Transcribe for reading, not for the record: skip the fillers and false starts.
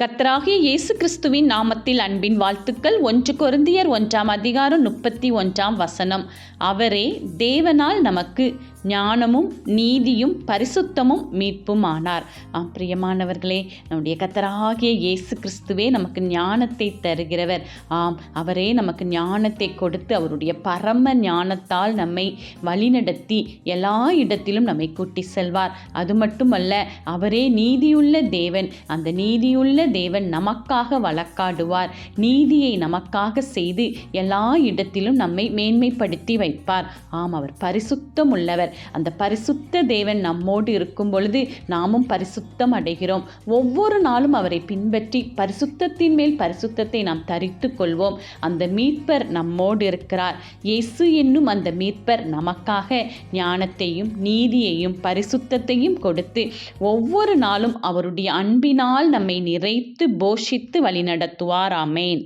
கர்த்தராகிய இயேசு கிறிஸ்துவின் நாமத்தில் அன்பின் வாழ்த்துக்கள். 1 கொரிந்தியர் 1:31 அவரே தேவனால் நமக்கு ஞானமும் நீதியும் பரிசுத்தமும் மீட்பும் ஆனார். பிரியமானவர்களே, நம்முடைய கர்த்தராகிய இயேசு கிறிஸ்துவே நமக்கு ஞானத்தை தருகிறவர். அவரே நமக்கு ஞானத்தை கொடுத்து அவருடைய பரம ஞானத்தால் நம்மை வழிநடத்தி எல்லா இடத்திலும் நம்மை கூட்டி செல்வார். அது மட்டுமல்ல, அவரே நீதியுள்ள தேவன். அந்த நீதியுள்ள தேவன் நமக்காக வழக்காடுவார். நீதியை நமக்காக செய்து எல்லா இடத்திலும் நம்மை மேன்மைப்படுத்தி வைப்பார். அவர் பரிசுத்தம் உள்ளவர். அந்த பரிசுத்த தேவன் நம்மோடு இருக்கும் பொழுது நாமும் பரிசுத்தம் அடைகிறோம். ஒவ்வொரு நாளும் அவரை பின்பற்றி பரிசுத்தத்தின் மேல் பரிசுத்தத்தை நாம் தரித்து கொள்வோம். அந்த மீட்பர் நம்மோடு இருக்கிறார். இயேசு என்னும் அந்த மீட்பர் நமக்காக ஞானத்தையும் நீதியையும் பரிசுத்தத்தையும் கொடுத்து ஒவ்வொரு நாளும் அவருடைய அன்பினால் நம்மை நிறைத்து போஷித்து வழிநடத்துவார். ஆமென்.